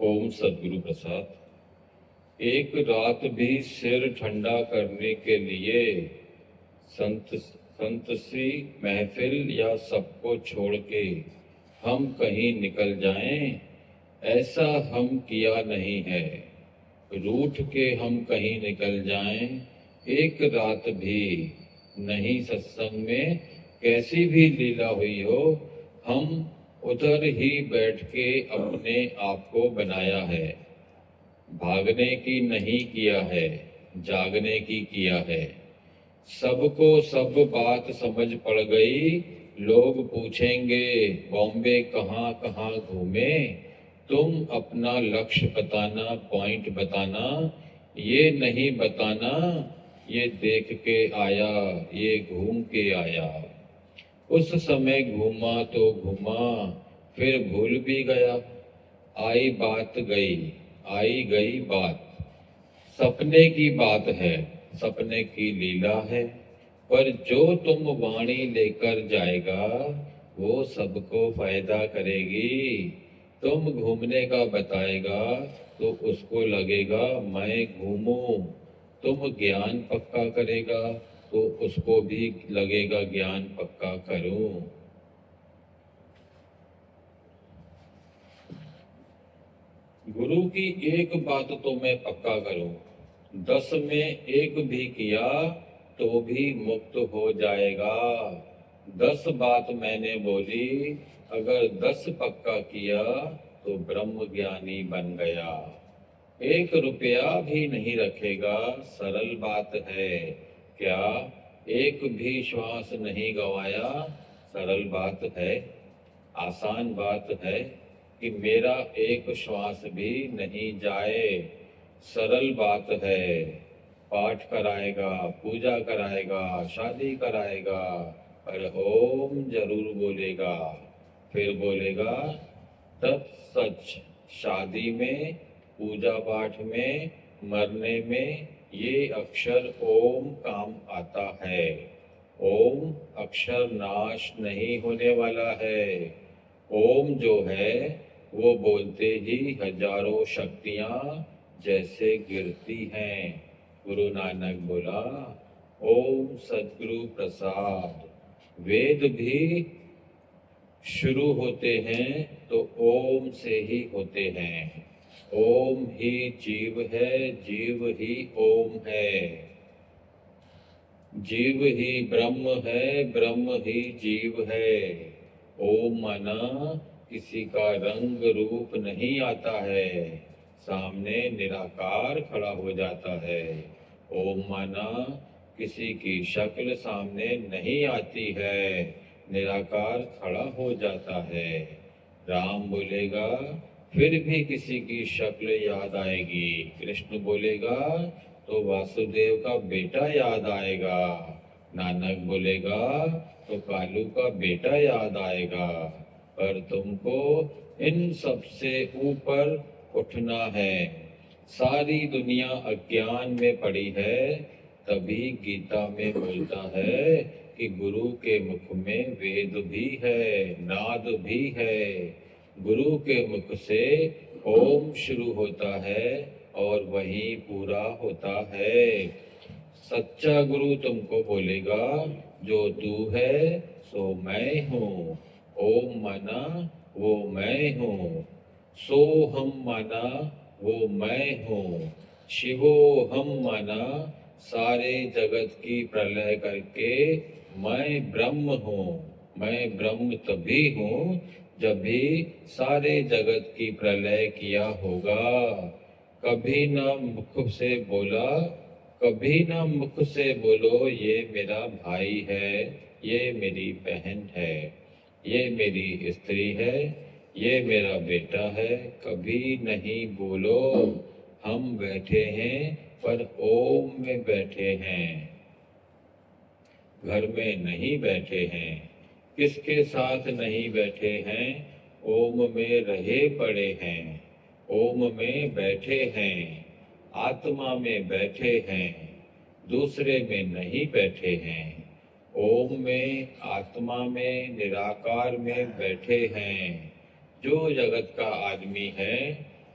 ओम सद्गुरु प्रसाद। एक रात भी सिर ठंडा करने के लिए संत सी महफिल या सबको छोड़ के हम कहीं निकल जाएं, ऐसा हम किया नहीं है। रूठ के हम कहीं निकल जाएं, एक रात भी नहीं। सत्संग में कैसी भी लीला हुई हो, हम उधर ही बैठ के अपने आप को बनाया है। भागने की नहीं किया है, जागने की किया है। सबको सब बात समझ पड़ गई। लोग पूछेंगे बॉम्बे कहाँ कहाँ घूमे। तुम अपना लक्ष्य बताना, पॉइंट बताना, ये नहीं बताना ये देख के आया, ये घूम के आया। उस समय घूमा तो घूमा, फिर भूल भी गया। आई बात गई, आई गई बात। सपने की बात है, सपने की लीला है। पर जो तुम वाणी लेकर जाएगा, वो सबको फायदा करेगी। तुम घूमने का बताएगा तो उसको लगेगा मैं घूमूं। तुम ज्ञान पक्का करेगा तो उसको भी लगेगा ज्ञान पक्का करूं। गुरु की एक बात तो मैं पक्का करूं, 10 में एक भी किया तो भी मुक्त हो जाएगा। 10 बात मैंने बोली, अगर 10 पक्का किया तो ब्रह्म ज्ञानी बन गया। 1 रुपया भी नहीं रखेगा, सरल बात है क्या। 1 भी श्वास नहीं गवाया, सरल बात है। आसान बात है कि मेरा 1 श्वास भी नहीं जाए, सरल बात है। पाठ कराएगा, पूजा कराएगा, शादी कराएगा, पर ओम जरूर बोलेगा। फिर बोलेगा तत्सच। शादी में, पूजा पाठ में, मरने में ये अक्षर ओम काम आता है। ओम अक्षर नाश नहीं होने वाला है। ओम जो है वो बोलते ही हजारों शक्तियां जैसे गिरती हैं। गुरु नानक बोला ओम सद्गुरु प्रसाद। वेद भी शुरू होते हैं तो ओम से ही होते हैं। ओम ही जीव है, जीव ही ओम है। जीव ही ब्रह्म है, ब्रह्म ही जीव है। ओम माना किसी का रंग रूप नहीं आता है, सामने निराकार खड़ा हो जाता है। ओम माना किसी की शक्ल सामने नहीं आती है, निराकार खड़ा हो जाता है। राम बोलेगा फिर भी किसी की शक्ल याद आएगी। कृष्ण बोलेगा तो वासुदेव का बेटा याद आएगा। नानक बोलेगा तो कालू का बेटा याद आएगा। पर तुमको इन सबसे ऊपर उठना है। सारी दुनिया अज्ञान में पड़ी है, तभी गीता में बोलता है कि गुरु के मुख में वेद भी है, नाद भी है। गुरु के मुख से ओम शुरू होता है और वही पूरा होता है। सच्चा गुरु तुमको बोलेगा जो तू है सो मैं हूँ। ओम माना वो मैं हूँ, सो हम माना वो मैं हूँ। शिवो हम माना सारे जगत की प्रलय करके मैं ब्रह्म हूँ। मैं ब्रह्म तभी हूँ जब भी सारे जगत की प्रलय किया होगा। कभी ना मुख से बोला, कभी ना मुख से बोलो ये मेरा भाई है, ये मेरी बहन है, ये मेरी स्त्री है, ये मेरा बेटा है। कभी नहीं बोलो। हम बैठे हैं पर ओम में बैठे हैं, घर में नहीं बैठे हैं। किसके साथ नहीं बैठे हैं, ओम में रहे पड़े हैं। ओम में बैठे हैं, आत्मा में बैठे हैं, दूसरे में नहीं बैठे हैं। ओम में, आत्मा में, निराकार में बैठे हैं। जो जगत का आदमी है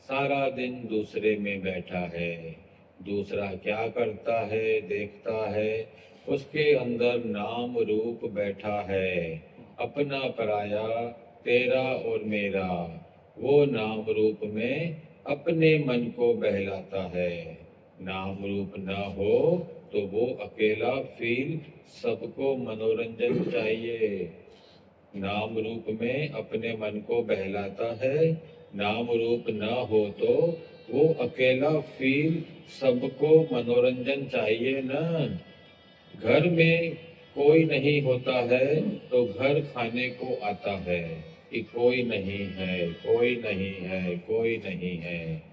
सारा दिन दूसरे में बैठा है। दूसरा क्या करता है देखता है, उसके अंदर नाम रूप बैठा है। अपना पराया, तेरा और मेरा, वो नाम रूप में अपने मन को बहलाता है। नाम रूप ना हो तो वो अकेला फील, सबको मनोरंजन चाहिए। नाम रूप में अपने मन को बहलाता है। नाम रूप ना हो तो वो अकेला फील, सबको मनोरंजन चाहिए ना। घर में कोई नहीं होता है तो घर खाने को आता है कि कोई नहीं है, कोई नहीं है, कोई नहीं है।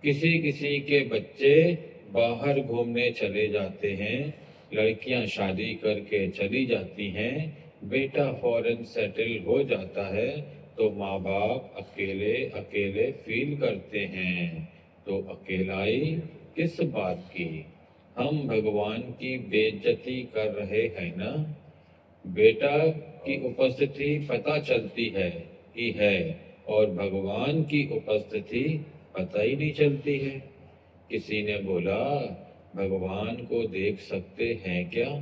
किसी किसी के बच्चे बाहर घूमने चले जाते हैं, लड़कियां शादी करके चली जाती हैं, बेटा फॉरेन सेटल हो जाता है, तो माँ बाप अकेले अकेले फील करते हैं। तो अकेलाई किस बात की? हम भगवान की बेइज्जती कर रहे हैं ना। बेटा की उपस्थिति पता चलती है कि है, और भगवान की उपस्थिति पता ही नहीं चलती है। किसी ने बोला, भगवान को देख सकते हैं क्या?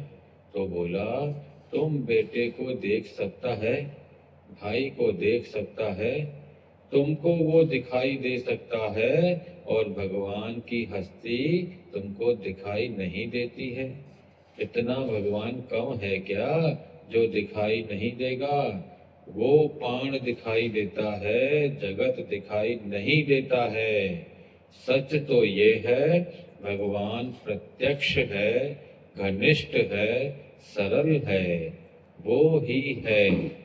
तो बोला, तुम बेटे को देख सकता है, भाई को देख सकता है, तुमको वो दिखाई दे सकता है, और भगवान की हस्ती तुमको दिखाई नहीं देती है। इतना भगवान कम है क्या जो दिखाई नहीं देगा? वो प्राण दिखाई देता है, जगत दिखाई नहीं देता है। सच तो ये है, भगवान प्रत्यक्ष है, घनिष्ठ है, सरल है, वो ही है।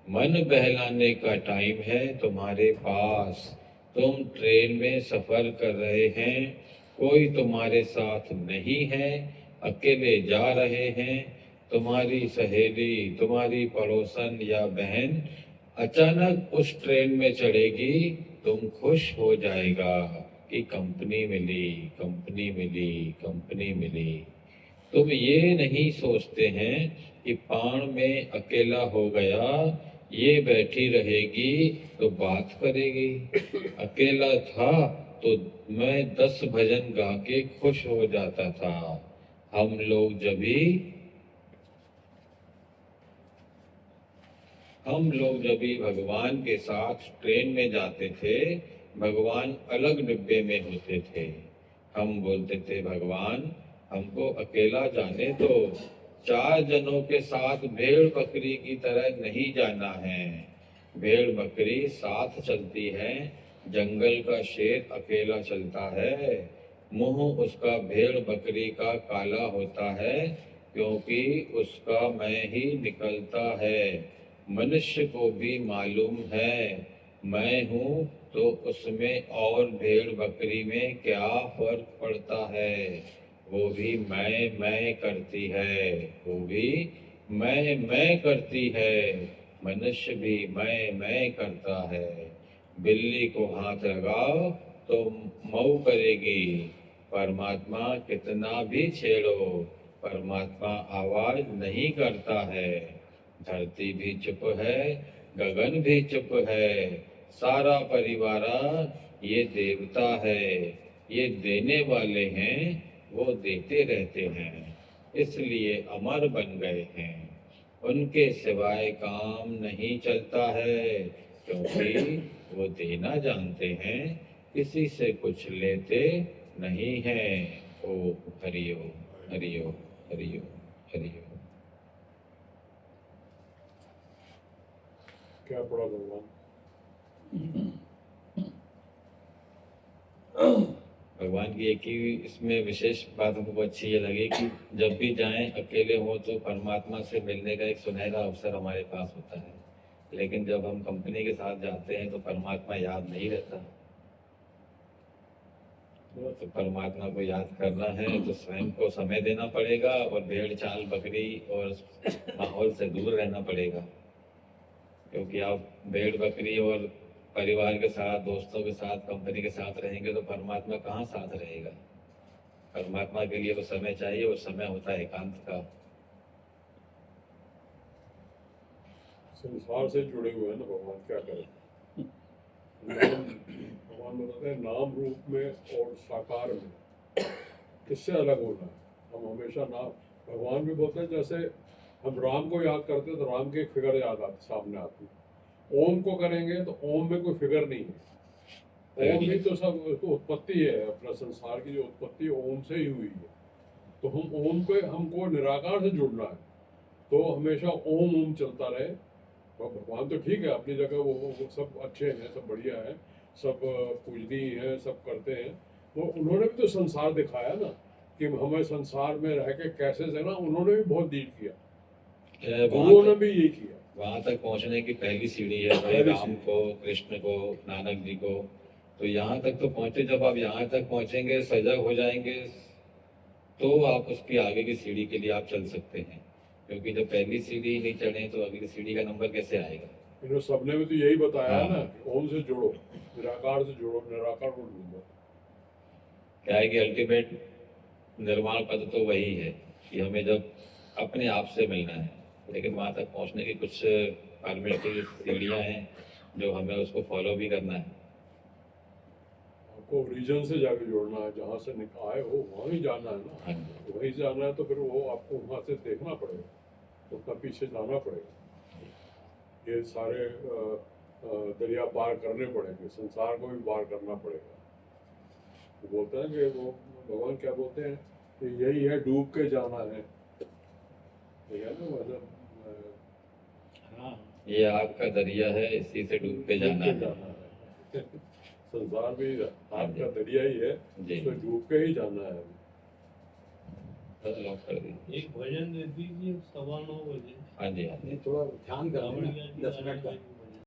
मन बहलाने का टाइम है तुम्हारे पास। तुम ट्रेन में सफर कर रहे हैं, कोई तुम्हारे साथ नहीं है, अकेले जा रहे हैं। तुम्हारी सहेली, तुम्हारी पड़ोसन या बहन अचानक उस ट्रेन में चढ़ेगी, तुम खुश हो जाएगा कि कंपनी मिली, कंपनी मिली, कंपनी मिली। तुम ये नहीं सोचते हैं कि पाण में अकेला हो गया, ये बैठी रहेगी तो बात करेगी। अकेला था तो मैं 10 भजन गा के खुश हो जाता था। हम लोग जब भी भगवान के साथ ट्रेन में जाते थे, भगवान अलग डिब्बे में होते थे। हम बोलते थे, भगवान हमको अकेला जाने दो, 4 जनों के साथ भेड़ बकरी की तरह नहीं जाना है। भेड़ बकरी साथ चलती है, जंगल का शेर अकेला चलता है। मुंह उसका भेड़ बकरी का काला होता है, क्योंकि उसका मैं ही निकलता है। मनुष्य को भी मालूम है मैं हूँ, तो उसमें और भेड़ बकरी में क्या फर्क पड़ता है? वो भी मैं करती है, वो भी मैं करती है। मनुष्य भी मैं करता है। बिल्ली को हाथ लगाओ तो मऊ करेगी। परमात्मा कितना भी छेड़ो, परमात्मा आवाज नहीं करता है। धरती भी चुप है, गगन भी चुप है, सारा परिवारा ये देवता है, ये देने वाले हैं, वो देते रहते हैं, इसलिए अमर बन गए हैं। उनके सिवाय काम नहीं चलता है, क्योंकि वो देना जानते हैं, किसी से कुछ लेते नहीं हैं। ओ हरिओ हरिओ हरिओ हरिओ। क्या पढ़ा भगवान? भगवान की एक ही इसमें विशेष बात हमको अच्छी ये लगी कि जब भी जाएं अकेले हो तो परमात्मा से मिलने का एक सुनहरा अवसर हमारे पास होता है, लेकिन जब हम कंपनी के साथ जाते हैं तो परमात्मा याद नहीं रहता। तो परमात्मा को याद करना है तो स्वयं को समय देना पड़ेगा, और भेड़ चाल बकरी और माहौल से दूर रहना पड़ेगा। क्योंकि आप भेड़ बकरी और परिवार के साथ, दोस्तों के साथ, कंपनी के साथ रहेंगे तो परमात्मा कहाँ साथ रहेगा? परमात्मा के लिए तो समय चाहिए, और समय होता है एकांत का। संसार से जुड़े हुए हैं ना भगवान, क्या करें? भगवान बताते हैं नाम रूप में और साकार में किससे अलग होना है। हम हमेशा नाम, भगवान भी बोलते हैं जैसे हम राम को याद करते हैं तो राम की एक फिगर याद आती, सामने आती है। ओम को करेंगे तो ओम में कोई फिगर नहीं है। ओम ही तो सब तो उत्पत्ति है, अपना संसार की जो उत्पत्ति ओम से ही हुई है। तो हम ओम को, हमको निराकार से जुड़ना है, तो हमेशा ओम ओम चलता रहे। और भगवान तो ठीक है अपनी जगह, वो सब अच्छे हैं, सब बढ़िया है, सब पूजनीय है, सब करते हैं। वो उन्होंने भी तो संसार दिखाया ना कि हमें संसार में रह के कैसे से ना, उन्होंने भी बहुत डील किया, गुरुओं ने भी यही किया। वहां तक पहुंचने की पहली सीढ़ी है भाई, राम को, कृष्ण को, नानक जी को। तो यहाँ तक तो पहुंचे, जब आप यहाँ तक पहुंचेंगे, सजग हो जाएंगे, तो आप उसकी आगे की सीढ़ी के लिए आप चल सकते हैं। क्योंकि जब पहली सीढ़ी नहीं चढ़े तो अगली सीढ़ी का नंबर कैसे आएगा। इन्होंने सबने भी तो यही बताया है हाँ। ना, ओम से जुड़ो, निराकार से जुड़ो, निराकार को ढूंढो। क्या है कि अल्टीमेट निर्वाण पद तो वही है कि हमें जब अपने आप से मिलना है, लेकिन वहाँ तक पहुँचने की कुछ फॉर्मेलिटी सीढ़ियाँ हैं जो हमें उसको फॉलो भी करना है। आपको रीजन से जाके जोड़ना है, जहाँ से आए हो वहाँ ही जाना है ना। हाँ जी। वहीं जाना है तो फिर वो आपको वहाँ से देखना पड़ेगा, उतना पीछे जाना पड़ेगा। ये सारे दरिया पार करने पड़ेंगे, संसार को भी पार करना पड़ेगा। वो बोलते हैं कि वो भगवान क्या बोलते हैं कि यही है डूब के जाना है। ठीक है ना, मतलब हाँ, ये आपका दरिया है, इसी से डूब के जाना है। संसार भी आपका दरिया ही है, जी। उसमें डूब के ही जाना है। लॉक कर दीजिए। एक भजन दे दीजिए 9:15 बजे। हाँ जी, हाँ जी। थोड़ा ध्यान कर लेना 10 मिनट का।